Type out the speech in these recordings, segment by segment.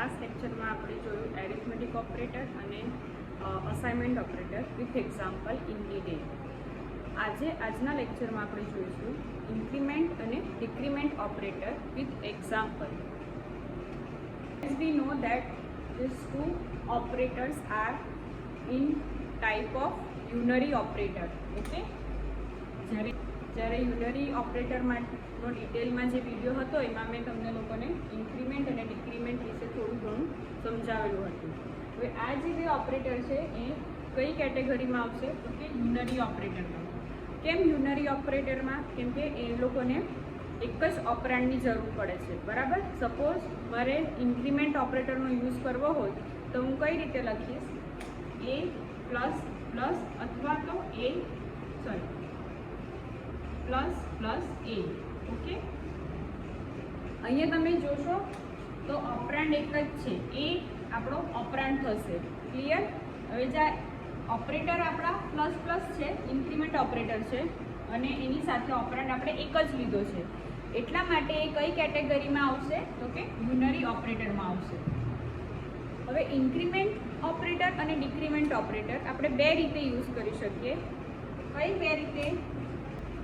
Last લેક્ચરમાં આપણે જોયું એરિથમેટિક ઓપરેટર અને assignment operator with example in detail. આજના લેક્ચરમાં આપણે જોઈશું ઇન્ક્રીમેન્ટ અને decrement operator with example. As we know that these two operators are in type of unary operator. Okay, જ્યારે યુનરી ઓપરેટરનો ડિટેલમાં જે વિડીયો હતો એમાં મેં તમને લોકોને ઇન્ક્રીમેન્ટ અને ડિક્રીમેન્ટ વિશે થોડું ઘણું સમજાવેલું હતું. હવે આ જે બે ઓપરેટર છે એ કઈ કેટેગરીમાં આવશે તો કે યુનરી ઓપરેટરમાં. કેમ યુનરી ઓપરેટરમાં? કેમ કે એ લોકોને એક જ ઓપરેન્ડની જરૂર પડે છે, બરાબર. સપોઝ મારે ઇન્ક્રીમેન્ટ ઓપરેટરનો યુઝ કરવો હોય તો હું કઈ રીતે લખીશ? એ પ્લસ પ્લસ અથવા તો પ્લસ પ્લસ એ. ઓકે, અહીંયા તમે જોશો તો ઓપરેન્ડ એક જ છે, એ આપણો ઓપરેન્ડ થશે. ક્લિયર? હવે જે ઓપરેટર આપણા પ્લસ પ્લસ છે, ઇન્ક્રીમેન્ટ ઓપરેટર છે, અને એની સાથે ઓપરેન્ડ આપણે એક જ લીધો છે, એટલા માટે એ કઈ કેટેગરીમાં આવશે તો કે યુનરી ઓપરેટરમાં આવશે. હવે ઇન્ક્રીમેન્ટ ઓપરેટર અને ડિક્રીમેન્ટ ઓપરેટર આપણે બે રીતે યુઝ કરી શકીએ. કઈ બે રીતે?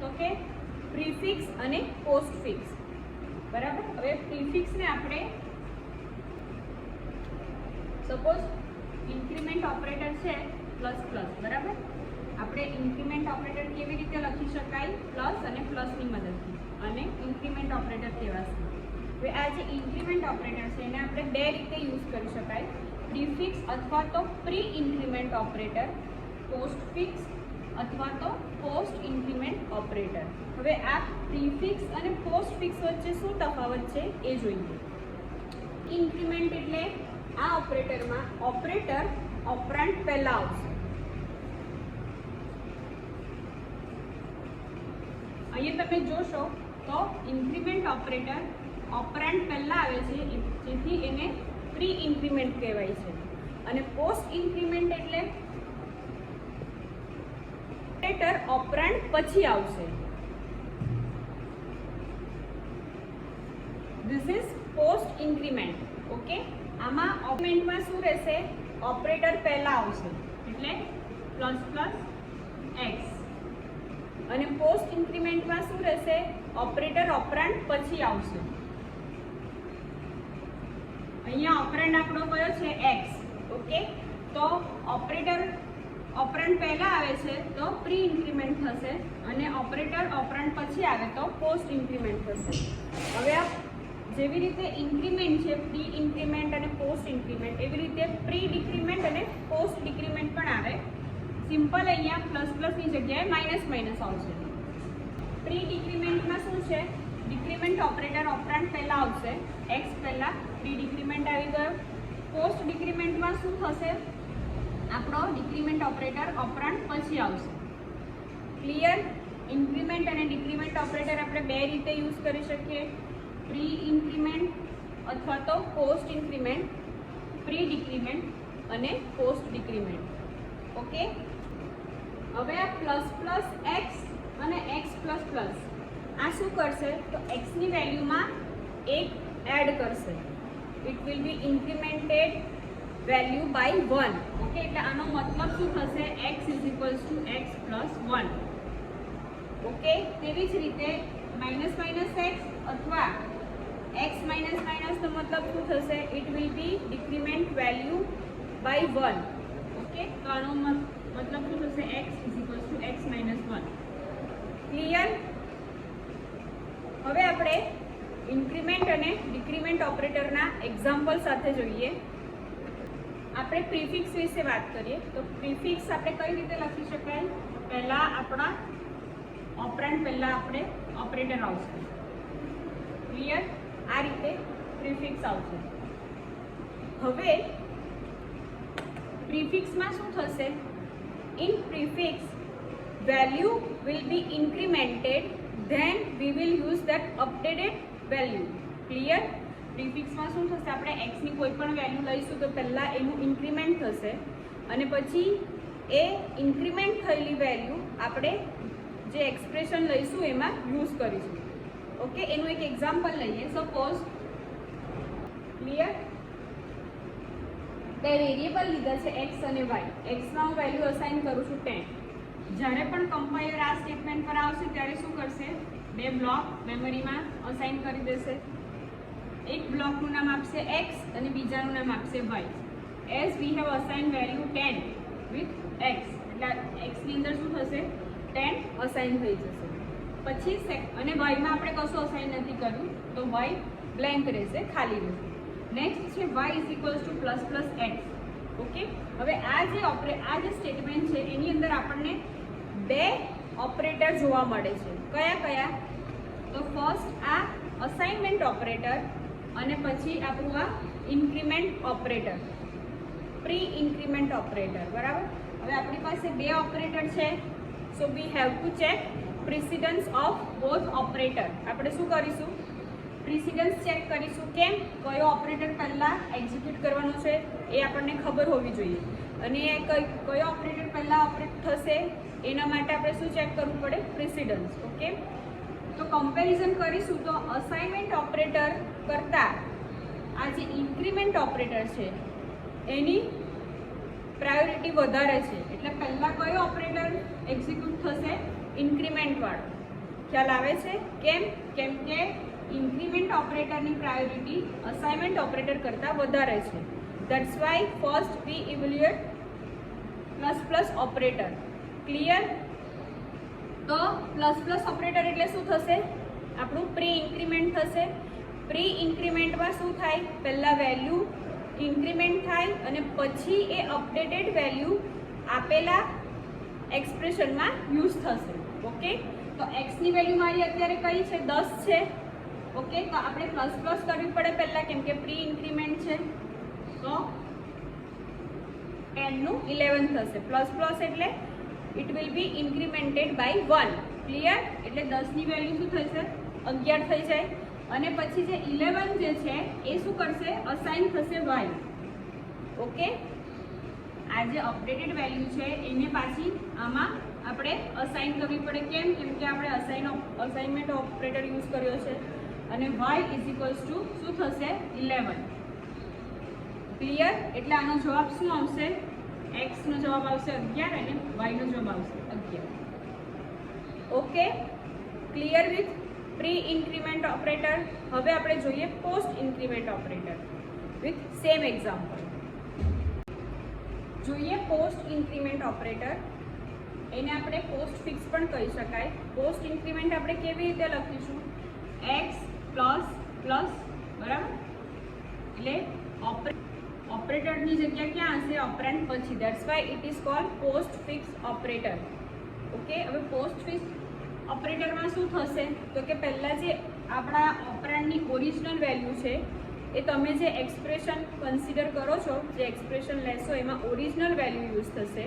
તો કે પ્રીફિક્સ અને પોસ્ટફિક્સ, બરાબર. હવે પ્રીફિક્સને આપણે સપોઝ ઇન્ક્રીમેન્ટ ઓપરેટર છે પ્લસ પ્લસ, બરાબર. આપણે ઇન્ક્રીમેન્ટ ઓપરેટર કેવી રીતે લખી શકાય? પ્લસ અને પ્લસની મદદથી, અને ઇન્ક્રીમેન્ટ ઓપરેટર કહેવાશે. હવે આ જે ઇન્ક્રીમેન્ટ ઓપરેટર છે એને આપણે બે રીતે યુઝ કરી શકાય: પ્રીફિક્સ અથવા તો પ્રી ઇન્ક્રીમેન્ટ ઓપરેટર, પોસ્ટફિક્સ અથવા તો પોસ્ટ ઇન્ક્રીમેન્ટ ઓપરેટર. હવે આ પ્રીફિક્સ અને પોસ્ટફિક્સ વચ્ચે શું તફાવત છે એ જોઈએ. ઇન્ક્રીમેન્ટ એટલે આ ઓપરેટરમાં ઓપરેટર ઓપરેન્ડ પહેલા આવશે. અહીંયા તમે જોશો તો ઇન્ક્રીમેન્ટ ઓપરેટર ઓપરેન્ડ પહેલા આવે છે, જેથી એને પ્રી ઇન્ક્રીમેન્ટ કહેવાય છે. અને પોસ્ટ ઇન્ક્રીમેન્ટ એટલે ઓપરેટર ઓપરેન્ડ પછી આવશે. This is post increment. Okay, આમાં ઓપરેન્ડમાં શું રહેશે? ઓપરેટર પહેલા આવશે એટલે પ્લસ પ્લસ એક્સ. અને પોસ્ટ ઇન્ક્રીમેન્ટમાં શું રહેશે? ઓપરેટર ઓપરેન્ડ પછી આવશે. અહીંયા ઓપરેન્ડ આપણો કયો છે? એક્સ. ઓકે, તો ઓપરેટર ઓપરેન્ડ પહેલા આવે છે તો પ્રી ઇન્ક્રીમેન્ટ થશે, અને ઓપરેટર ઓપરેન્ડ પછી આવે તો પોસ્ટ ઇન્ક્રીમેન્ટ થશે. હવે આ જેવી રીતે ઇન્ક્રીમેન્ટ છે પ્રી ઇન્ક્રીમેન્ટ અને પોસ્ટ ઇન્ક્રીમેન્ટ, એવી રીતે પ્રી ડિક્રીમેન્ટ અને પોસ્ટ ડિક્રીમેન્ટ પણ આવે. સિમ્પલ અહીંયા પ્લસ પ્લસની જગ્યાએ માઇનસ માઇનસ આવશે. પ્રી ડિક્રીમેન્ટમાં શું છે? ડિક્રીમેન્ટ ઓપરેટર ઓપરેન્ડ પહેલા આવશે, એક્સ પહેલા, પ્રી ડિક્રીમેન્ટ આવી ગયો. પોસ્ટ ડિક્રીમેન્ટમાં શું થશે? આપણો ડિક્રીમેન્ટ ઓપરેટર ઓપરેન્ડ પછી આવશે. ક્લિયર? ઇન્ક્રીમેન્ટ અને ડિક્રીમેન્ટ ઓપરેટર આપણે બે રીતે યુઝ કરી શકીએ: પ્રી ઇન્ક્રીમેન્ટ અથવા તો પોસ્ટ ઇન્ક્રીમેન્ટ, પ્રી ડિક્રીમેન્ટ અને પોસ્ટ ડિક્રીમેન્ટ. ઓકે, હવે આ પ્લસ પ્લસ એક્સ અને એક્સ પ્લસ પ્લસ આ શું કરશે? તો એક્સની વેલ્યુમાં એક એડ કરશે. It will be incremented value by 1. Okay, એટલે આનો મતલબ શું થશે? x is equals to x plus 1. Okay, તેવી જ રીતે માઇનસ માઇનસ એક્સ અથવા એક્સ માઇનસ માઇનસનો મતલબ શું થશે? It will be decrement value by 1. Okay, તો આનો મતલબ શું થશે? x is equals to x minus 1. Clear? હવે આપણે ઇન્ક્રીમેન્ટ અને ડિક્રીમેન્ટ ઓપરેટરના એક્ઝામ્પલ સાથે જોઈએ. આપણે પ્રીફિક્સ વિશે વાત કરીએ તો પ્રીફિક્સ આપણે કઈ રીતે લખી શકાય? પહેલા આપણા ઓપરેન્ડ પહેલા આપણે ઓપરેટર આવશે. ક્લિયર? આ રીતે પ્રીફિક્સ આવશે. હવે પ્રીફિક્સમાં શું થશે? In prefix value will be incremented, then we will use that updated value. Clear? પ્રીફિક્સમાં શું થશે? આપણે એક્સની કોઈ પણ વેલ્યુ લઈશું તો પહેલાં એનું ઇન્ક્રીમેન્ટ થશે, અને પછી એ ઇન્ક્રીમેન્ટ થયેલી વેલ્યુ આપણે જે એક્સપ્રેશન લઈશું એમાં યુઝ કરીશું. ઓકે, એનું એક એક્ઝામ્પલ લઈએ. Suppose clear? બે વેરિયેબલ લીધા છે x અને y. x માં હું વેલ્યુ અસાઇન કરું છું 10. જ્યારે પણ કમ્પાઇલર આ સ્ટેટમેન્ટ પર આવશે ત્યારે શું કરશે, બે બ્લોક મેમરીમાં અસાઇન કરી દેશે. એક બ્લોકનું નામ આપશે x અને બીજાનું નામ આપશે y. As we have assign value 10 with x, એટલે x ની અંદર શું થશે, 10 અસાઇન થઈ જશે. પછી અને y માં આપણે કશું અસાઇન નથી કર્યું તો y બ્લેન્ક રહેશે, ખાલી રહેશે. નેક્સ્ટ છે y is equals two plus plus x. Okay, હવે આ જે સ્ટેટમેન્ટ છે એની અંદર આપણને બે ઓપરેટર જોવા મળે છે. કયા કયા? તો ફર્સ્ટ આ અસાઇનમેન્ટ ઓપરેટર અને પછી આપણું આ increment operator, pre increment operator. બરાબર, હવે આપણી પાસે બે ઓપરેટર છે, so we have to check precedence of both operator. આપણે શું કરીશું, પ્રિસિડન્સ ચેક કરીશું. કેમ? કયો ઓપરેટર પહેલાં એક્ઝિક્યુટ કરવાનો છે એ આપણને ખબર હોવી જોઈએ, અને કયો ઓપરેટર પહેલાં ઓપરેટ થશે એના માટે આપણે શું ચેક કરવું પડે, પ્રિસિડન્સ. ઓકે, તો કમ્પેરિઝન કરીશું તો અસાઇનમેન્ટ ઓપરેટર કરતાં આ જે ઇન્ક્રીમેન્ટ ઓપરેટર છે એની પ્રાયોરિટી વધારે છે. એટલે પહેલાં કયો ઓપરેટર એક્ઝિક્યુટ થશે, ઇન્ક્રીમેન્ટ વાળો. ખ્યાલ આવે છે? કેમ? કેમ કે ઇન્ક્રીમેન્ટ ઓપરેટરની પ્રાયોરિટી અસાઇનમેન્ટ ઓપરેટર કરતાં વધારે છે. That's why first V evaluate plus plus operator. Clear? તો પ્લસ પ્લસ ઓપરેટર એટલે શું થશે, આપણું પ્રી ઇન્ક્રીમેન્ટ થશે. પ્રી ઇન્ક્રીમેન્ટમાં શું થાય, પહેલાં વેલ્યુ ઇન્ક્રીમેન્ટ થાય અને પછી એ અપડેટેડ વેલ્યુ આપેલા એક્સપ્રેશનમાં યુઝ થશે. ઓકે, તો એક્સની વેલ્યુ મારી અત્યારે કઈ છે, 10 છે. ઓકે, તો આપણે પ્લસ પ્લસ કરવી પડે પહેલાં, કેમ કે પ્રી ઇન્ક્રીમેન્ટ છે. તો 10 નું 11 થશે. પ્લસ પ્લસ એટલે it will be incremented by 1. Clear? એટલે 10 ની વેલ્યુ શું થશે, 11 થઈ જાય. અને પછી જે 11 જે છે એ શું કરશે, અસાઇન થશે y. ઓકે, આ જે અપડેટેડ વેલ્યુ છે એને પાછી આમાં આપણે અસાઇન કરવી પડે. કેમ? કેમ કે આપણે અસાઇનમેન્ટ ઓપરેટર યુઝ કર્યો છે. અને y ઇઝ ઇક્વલ્સ ટુ શું થશે, 11. ક્લિયર? એટલે આનો જવાબ શું આવશે, x નો જવાબ આવશે 11 અને y નો જવાબ આવશે 11. Okay, clear with pre increment operator. હવે આપણે જોઈએ post increment operator with same example. જોઈએ પોસ્ટ ઇન્ક્રીમેન્ટ ઓપરેટર. એને આપણે પોસ્ટ ફિક્સ પણ કહી શકાય. પોસ્ટ ઇન્ક્રીમેન્ટ આપણે કેવી રીતે લખીશું, x પ્લસ પ્લસ. બરાબર, એટલે ઓપરેટરની જગ્યા ક્યાં હશે, ઓપરેન્ડ પછી. That's why it is called post fix operator. Okay, હવે પોસ્ટ ફિક્સ ઓપરેટરમાં શું થશે, તો કે પહેલાં જે આપણા ઓપરેન્ડની ઓરિજિનલ વેલ્યુ છે એ તમે જે એક્સપ્રેશન કન્સિડર કરો છો, જે એક્સપ્રેશન લેશો એમાં ઓરિજિનલ વેલ્યુ યુઝ થશે.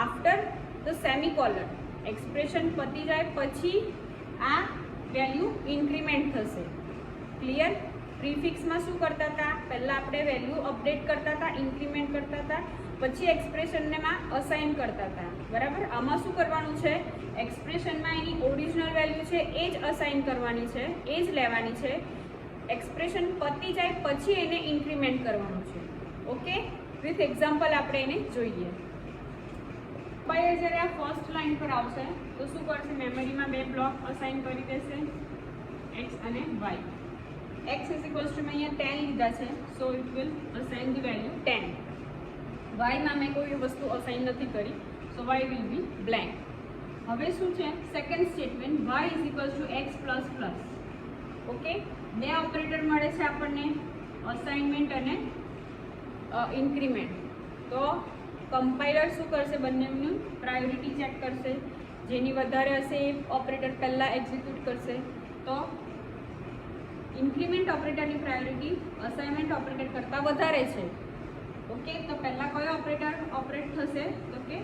આફ્ટર ધ સેમિકોલન, એક્સપ્રેશન પતી જાય પછી આ વેલ્યુ ઇન્ક્રીમેન્ટ થશે. ક્લિયર? પ્રીફિક્સમાં શું કરતા હતા, પહેલાં આપણે વેલ્યુ અપડેટ કરતા હતા, ઇન્ક્રીમેન્ટ કરતા હતા, પછી એક્સપ્રેશનમાં અસાઇન કરતા હતા. બરાબર, આમાં શું કરવાનું છે, એક્સપ્રેશનમાં એની ઓરિજિનલ વેલ્યુ છે એ જ અસાઇન કરવાની છે, એ જ લેવાની છે. એક્સપ્રેશન પતી જાય પછી એને ઇન્ક્રીમેન્ટ કરવાનું છે. ઓકે, વિથ એક્ઝામ્પલ આપણે એને જોઈએ. કમ્પાઇલર જ્યારે આ ફર્સ્ટ લાઇન પર આવશે તો શું કરશે, મેમરીમાં બે બ્લોક અસાઇન કરી દેશે, x અને y. x is equals two મેં અહીંયા 10 લીધા છે, so it will assign the value 10. y માં મેં કોઈ વસ્તુ અસાઇન નથી કરી, સો y વિલ બી બ્લેન્ક. હવે શું છે, second statement y is equals to x plus plus. Okay, બે ઓપરેટર મળે છે આપણને, અસાઇનમેન્ટ અને ઇન્ક્રીમેન્ટ. તો કમ્પાઇલર શું કરશે, બંનેની પ્રાયોરિટી ચેક કરશે. જેની વધારે હશે એ ઓપરેટર પહેલાં એક્ઝિક્યુટ કરશે. તો ઇન્ક્રીમેન્ટ ઓપરેટરની પ્રાયોરિટી અસાઇનમેન્ટ ઓપરેટર કરતાં વધારે છે. ઓકે, તો પહેલાં કયો ઓપરેટર ઓપરેટ થશે, તો કે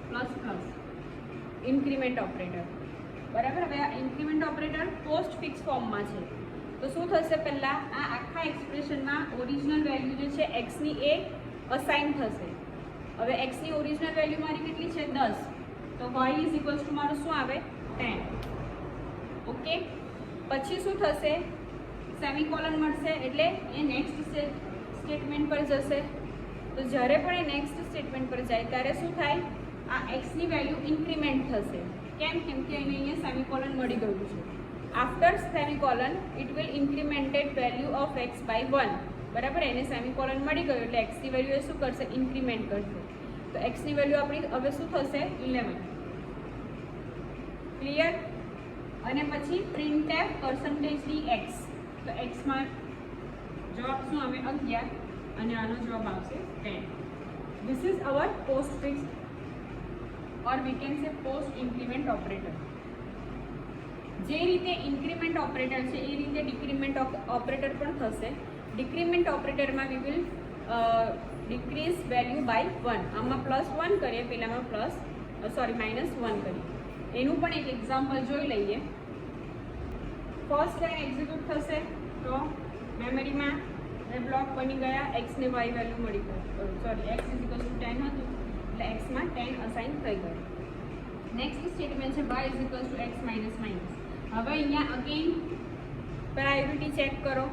પ્લસ પ્લસ ઇન્ક્રીમેન્ટ ઓપરેટર. બરાબર, હવે આ ઇન્ક્રીમેન્ટ ઓપરેટર પોસ્ટ ફિક્સ ફોર્મમાં છે. તો શું થશે, પહેલાં આ આખા એક્સપ્રેશનમાં ઓરિજિનલ વેલ્યુ જે છે એક્સની એ અસાઇન થશે. હવે એક્સની ઓરિજિનલ વેલ્યુ મારી કેટલી છે, 10. તો y ઇઝ ઇક્વલ્સ ટુ મારું શું આવે, 10. ઓકે, પછી શું થશે, સેમિકોલન મળશે એટલે એ નેક્સ્ટ સ્ટેટમેન્ટ પર જશે. તો જ્યારે પણ એ નેક્સ્ટ સ્ટેટમેન્ટ પર જાય ત્યારે શું થાય, આ એક્સની વેલ્યુ ઇન્ક્રીમેન્ટ થશે. કેમ કે એને અહીંયા સેમિકોલન મળી ગયું છે. After semicolon it will incremented value of x by 1. બરાબર, એને સેમિકોલન મળી ગયું એટલે એક્સની વેલ્યુ એ શું કરશે, ઇન્ક્રીમેન્ટ કરશે. તો એક્સની વેલ્યુ આપણી હવે શું થશે, 11. ક્લિયર. અને પછી પ્રિન્ટએફ પર્સન્ટેજ ડી એક્સ. તો એક્સમાં જવાબ શું આવે, 11 અને આનો જવાબ આવશે 10. This is our post fix or we can say post increment operator. જે રીતે ઇન્ક્રીમેન્ટ ઓપરેટર છે એ રીતે ડિક્રીમેન્ટ ઓપરેટર પણ થશે. ડિક્રીમેન્ટ ઓપરેટરમાં we will decrease value by 1. આમાં +1 કરીએ, પેલામાં -1 કરીએ. એનું પણ એક એક્ઝામ્પલ જોઈ લઈએ. ફર્સ્ટ લાઈન એક્ઝિક્યુટ થશે તો મેમરીમાં બ્લોક બની ગયા, એક્સ ને વાય વેલ્યુ મળી ગઈ. એક્સ = 10 હતું એટલે એક્સમાં 10 અસાઇન થઈ ગયું. નેક્સ્ટ સ્ટેટમેન્ટ છે y = x - હવે અહીંયા અગેન પ્રાયોરિટી ચેક કરો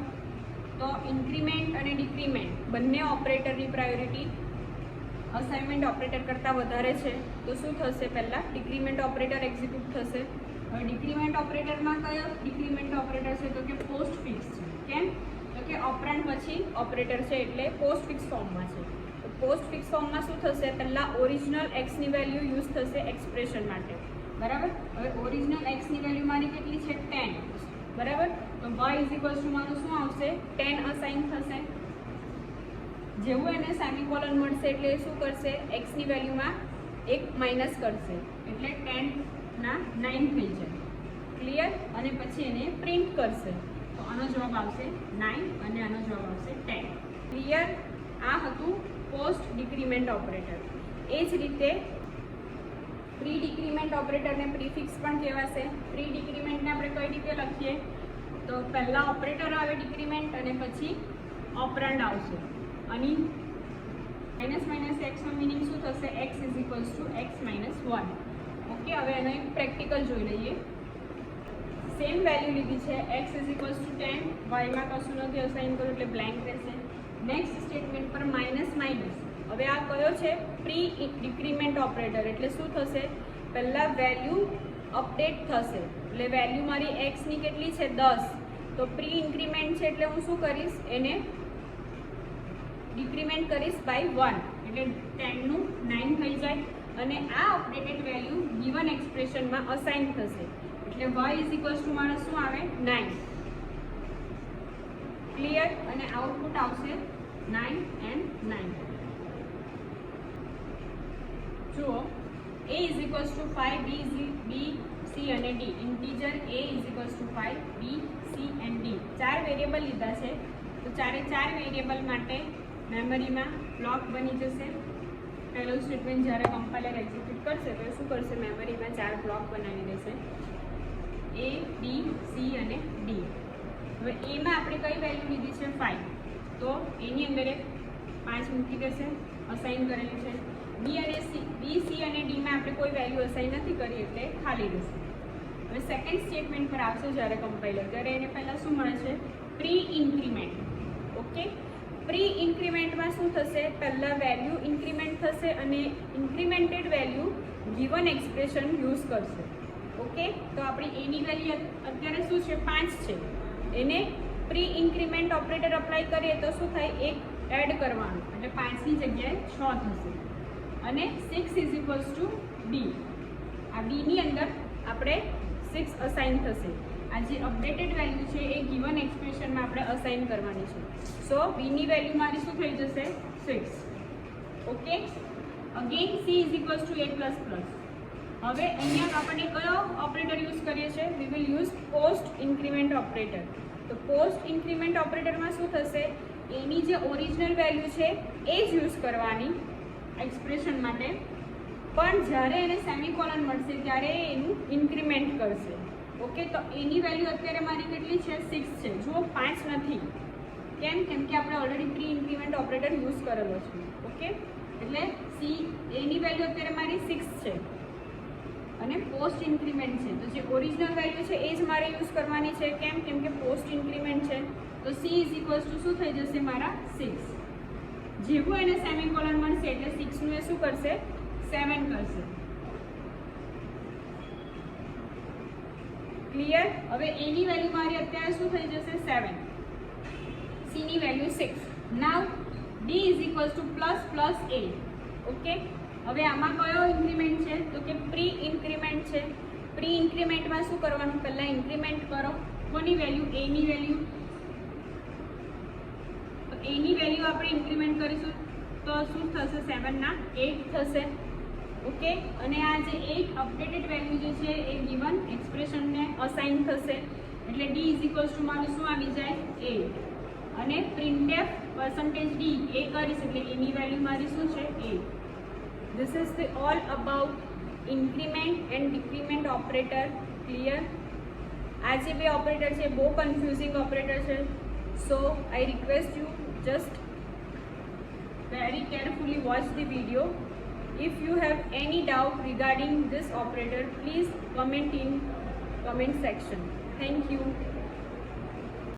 તો ઇન્ક્રીમેન્ટ અને ડિક્રીમેન્ટ બંને ઓપરેટરની પ્રાયોરિટી અસાઇનમેન્ટ ઓપરેટર કરતાં વધારે છે. તો શું થશે, પહેલાં ડિક્રીમેન્ટ ઓપરેટર એક્ઝિક્યુટ થશે. હવે ડિક્રીમેન્ટ ઓપરેટરમાં કયો ડિક્રીમેન્ટ ઓપરેટર છે, તો કે પોસ્ટ ફિક્સ છે. કેમ, તો કે ઓપરેન્ડ પછી ઓપરેટર છે એટલે પોસ્ટ ફિક્સ ફોર્મમાં છે. તો પોસ્ટ ફિક્સ ફોર્મમાં શું થશે, પહેલાં ઓરિજિનલ એક્સની વેલ્યુ યુઝ થશે એક્સપ્રેશન માટે. બરાબર, હવે ઓરિજિનલ એક્સની વેલ્યુ મારી કેટલી છે, 10. બરાબર, તો y = મારું શું આવશે, 10 અસાઇન થશે. જેવું એને સેમિકોલન મળશે એટલે એ શું કરશે, એક્સની વેલ્યુમાં 1 માઇનસ કરશે એટલે 10 ના 9 થઈ જાય. ક્લિયર. અને પછી એને પ્રિન્ટ કરશે તો આનો જવાબ આવશે 9 અને આનો જવાબ આવશે 10. ક્લિયર. આ હતું પોસ્ટ ડિક્રીમેન્ટ ઓપરેટર. એ જ રીતે પ્રી ડિક્રીમેન્ટ ઓપરેટરને પ્રીફિક્સ પણ કહેવાશે. પ્રી ડિક્રીમેન્ટને આપણે કઈ રીતે લખીએ, તો પહેલાં ઓપરેટર આવે ડિક્રીમેન્ટ અને પછી ઓપરેન્ડ આવશે. અને -x નો મિનિંગ શું થશે, x = x - 1. ઓકે, હવે એનો એક પ્રેક્ટિકલ જોઈ લઈએ. સેમ વેલ્યુ લીધી છે, x = 10, y માં કશું નથી અસાઇન કર્યું એટલે બ્લેન્ક રહેશે. નેક્સ્ટ સ્ટેટમેન્ટ પર -. હવે આ કયો છે, પ્રી ડિક્રીમેન્ટ ઓપરેટર એટલે શું થશે, પહેલાં વેલ્યુ અપડેટ થશે એટલે વેલ્યુ મારી એક્સની કેટલી છે, 10. તો પ્રી ઇન્ક્રીમેન્ટ છે એટલે હું શું કરીશ, એને ડિક્રીમેન્ટ કરીશ બાય 1 એટલે 10 નું 9 થઈ જાય. અને આ અપડેટેડ વેલ્યુ ગિવન એક્સપ્રેશનમાં અસાઇન થશે એટલે y = મારે શું આવે, 9. ક્લિયર. અને આઉટપુટ આવશે 9 and 9. જુઓ, a = 5, b, c અને d. Integer a = 5, b, c and d. 4 variable લીધા છે તો 4 વેરિયેબલ માટે મેમરીમાં બ્લોક બની જશે. પહેલું સ્ટેટમેન્ટ જ્યારે કમ્પાઇલર એક્ઝિક્યુટ કરશે તો શું કરશે, મેમરીમાં 4 બ્લોક બનાવી દેશે, a, b, c અને d. હવે એમાં આપણે કઈ વેલ્યુ લીધી છે, 5. તો એની અંદર એક 5 મૂકી દેશે, અસાઇન કરેલી છે. b, c અને ડીમાં આપણે કોઈ વેલ્યુ અસાઇન નથી કરી એટલે ખાલી રહેશે. હવે સેકન્ડ સ્ટેટમેન્ટ પર આવશે જ્યારે કમ્પાઇલર, ત્યારે એને પહેલાં શું મળે છે, પ્રી ઇન્ક્રીમેન્ટ. ઓકે, પ્રી ઇન્ક્રીમેન્ટમાં શું થશે, પહેલાં વેલ્યુ ઇન્ક્રીમેન્ટ થશે અને incremented value given expression use કરશે. ઓકે, તો આપણી એની વેલ્યુ અત્યારે શું છે, 5 છે. એને પ્રી ઇન્ક્રીમેન્ટ ઓપરેટર અપ્લાય કરીએ તો શું થાય, એક એડ કરવાનું એટલે 5ની જગ્યાએ 6 થશે. અને 6 = d. આ ડીની અંદર આપણે 6 અસાઇન થશે. આ જે અપડેટેડ વેલ્યુ છે એ ગિવન એક્સપ્રેશનમાં આપણે અસાઇન કરવાની છે. સો બીની વેલ્યુ મારી શું થઈ જશે, 6. Okay, again c = a++. હવે અહીંયા આપણે કયો ઓપરેટર યુઝ કરીએ છીએ, we will use post increment operator. તો પોસ્ટ ઇન્ક્રીમેન્ટ ઓપરેટરમાં શું થશે, એની જે ઓરિજિનલ વેલ્યુ છે એ જ યુઝ કરવાની એક્સપ્રેશન માટે, પણ જ્યારે એને સેમિકોલન મળશે ત્યારે એનું ઇન્ક્રીમેન્ટ કરશે. ઓકે, તો એની વેલ્યુ અત્યારે મારી કેટલી છે, 6 છે. જુઓ, 5 નથી. કેમ કે આપણે already pre increment operator use કરેલો છે. ઓકે, એટલે એની વેલ્યુ અત્યારે મારી 6 છે અને પોસ્ટ ઇન્ક્રીમેન્ટ છે તો જે ઓરિજિનલ વેલ્યુ છે એ જ મારે યુઝ કરવાની છે. કેમ કે પોસ્ટ ઇન્ક્રીમેન્ટ છે તો c = શું થઈ જશે, મારા 6. જેવું એને સેમિકોલન મળશે એટલે 6 નું એ શું કરશે 7 કરશે. ક્લિયર? હવે a ની વેલ્યુ મારી અત્યારે શું થઈ જશે 7, c ની value 6. Now d is equals two plus a. Okay, હવે આમાં કયો ઇન્ક્રીમેન્ટ છે તો કે પ્રી ઇન્ક્રીમેન્ટ છે. પ્રી ઇન્ક્રીમેન્ટમાં શું કરવાનું, પહેલા ઇન્ક્રીમેન્ટ કરો. કોની વેલ્યુ? a ની વેલ્યુ. તો a ની વેલ્યુ આપણે ઇન્ક્રીમેન્ટ કરીશું તો શું થશે 7 ના 8 થશે. ઓકે, અને આ જે 8 અપડેટેડ વેલ્યુ જે છે એ ગિવન એક્સપ્રેશનને અસાઇન થશે એટલે d ઇઝ ઇક્વલ્સ ટુ મારું શું આવી જાય 8. અને printf %d એ કરીશ એટલે a ની વેલ્યુ મારી શું છે 8. This is the all about increment and decrement operator. Clear? આ જે બે ઓપરેટર છે બહુ કન્ફ્યુઝિંગ ઓપરેટર છે. So I request you just very carefully watch the video. If you have any doubt regarding this operator, please comment in comment section. Thank you.